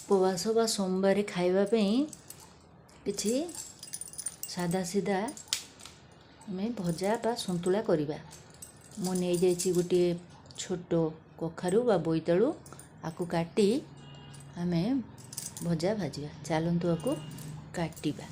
उपवास बा सोमवार खावाई किसी सादा सीधा आम भजा बा सन्तुला करवा। मु नहीं जाइए गोटे छोट कखारु बा बोईतालु आकु काटी आम भजा भाजा। चलतु आकु काटिबा।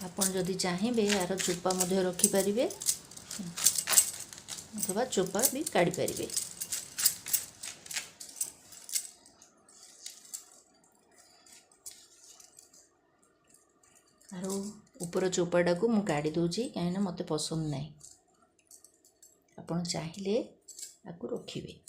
आपण जदि चाहिए यार चोपा मध्य रखिपारे अथवा चोपा भी काढ़ी पारे। आरो ऊपर चोपाटा को मु काढ़ी दूची कहीं मत पसंद नहीं। आपण चाहिए आपको रखिए।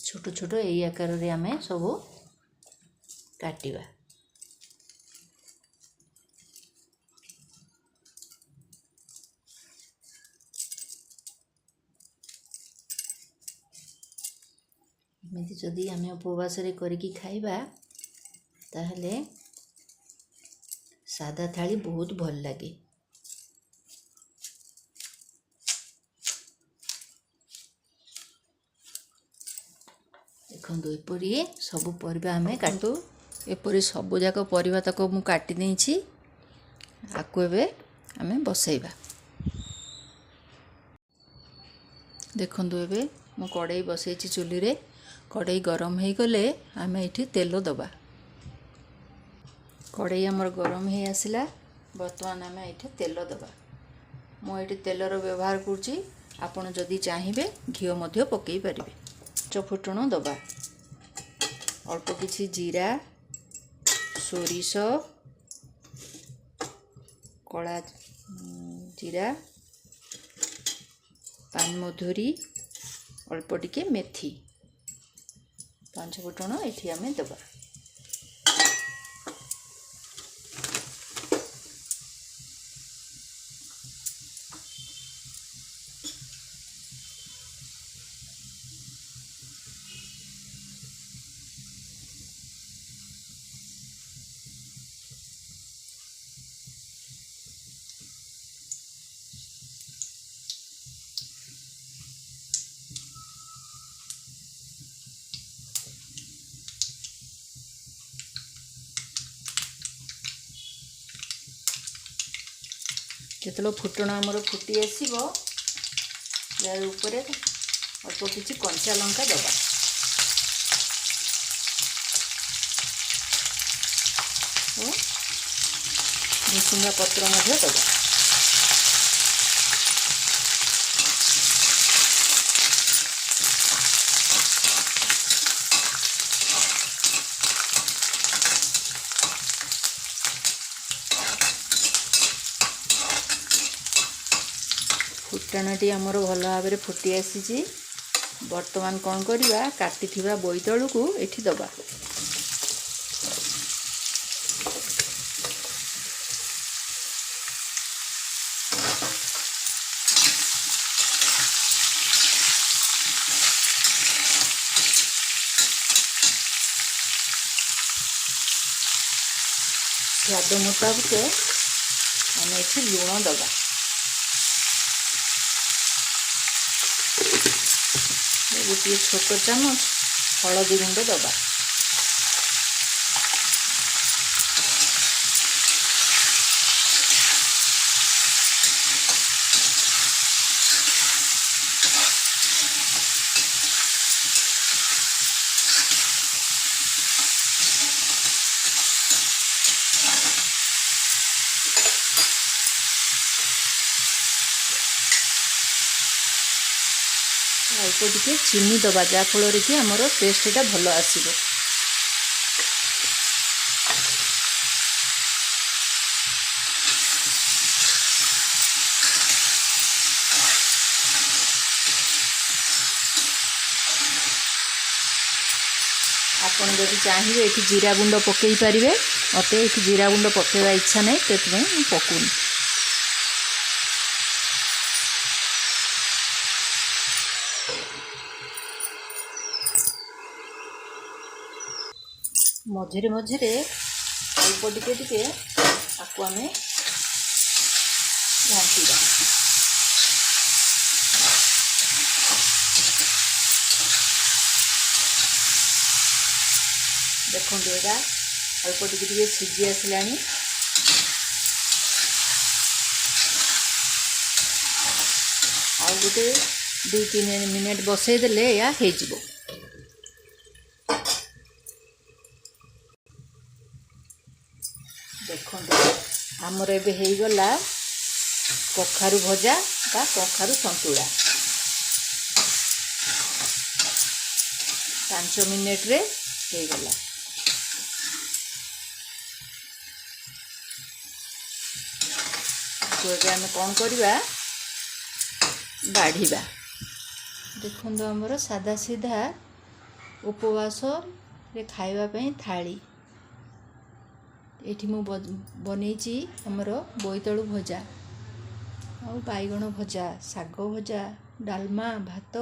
छोट छोट यही आकार रे आमे सब काटिबा। एमती जदि आम उपवास करिकी खाइबा ताहले सादा थाली बहुत भल लगे। देखो एपरी सब परिबा आमे काटू। एपरी सबु जाक परिबा तक मु काटी देछि। आकु एबे आमे बसैबा। देखंतु एबे मु कड़ाई बसैछि चुली रे। कड़ाई गरम हो गले आमे एठी तेल दबा। कड़ाई हमर गरम हो आसला। बर्तमान आमे एठी तेल दबा। मु एठी तेलर व्यवहार करछि। आपण जदि चाहिए घी मध्य पकई पारिबे। फुटण दबा। अल्प किछि जीरा सोरिष कला जीरा पानमधुरी अल्प टिके मेथी 5 फुटण एठी आमे दबा। जितलो फुटण आमर फुटी आसीबो यार ऊपर अल्प किछि कंचा लंका दबा। भुसुंगा पत्र मध्य दबा। फुटाणटी आमर भल भाव में फुटी आसी। बर्तमान कौन करवा काटी बोईतालू को एठी दबा। स्वाद मुताबिक आम एठी लुण दबा। गोटे छोट चामच हलदी गुंड दबा। अल्प टिके चीनी दबा जाफल कि आमर टेस्टा भल आसीबो। ଆପଣ ଯଦି ଚାହିଁବେ ଏଠି ଜିରା ଗୁଣ୍ଡ ପକାଇ ପାରିବେ। ମୋତେ ଏଠି ଜିରା ଗୁଣ୍ଡ ପକାଇବା ଇଚ୍ଛା ନାହିଁ, ସେଥିପାଇଁ ମୁଁ ପକାଉନି। ମଝିରେ ମଝିରେ ଅଳ୍ପ ଟିକେ ଟିକେ ଆକୁ ଆମେ ଘାଣ୍ଟିବା। ଦେଖନ୍ତୁ ଏଇଟା ଅଳ୍ପ ଟିକେ ଟିକେ ସିଝି ଆସିଲାଣି। ଆଉ ଗୋଟେ 2-3 ମିନିଟ୍ ବସେଇ ଦେଲେ ଏହା ହେଇଯିବ। ଦେଖନ୍ତୁ ଆମର ଏବେ ହେଇଗଲା କଖାରୁ ଭଜା ବା କଖାରୁ ସନ୍ତୁଳା। 5 ମିନିଟ୍ରେ ହେଇଗଲା। ତ ଏବେ ଆମେ କ'ଣ କରିବା, ବାଢ଼ିବା। ଦେଖନ୍ତୁ ଆମର ସାଧା ସିଧା ଉପବାସରେ ଖାଇବା ପାଇଁ ଥାଳି। ଏଠି ମୁଁ ବନେଇଛି ଆମର ବୋଇତାଳୁ ଭଜା, ଆଉ ବାଇଗଣ ଭଜା, ଶାଗ ଭଜା, ଡାଲମା, ଭାତ,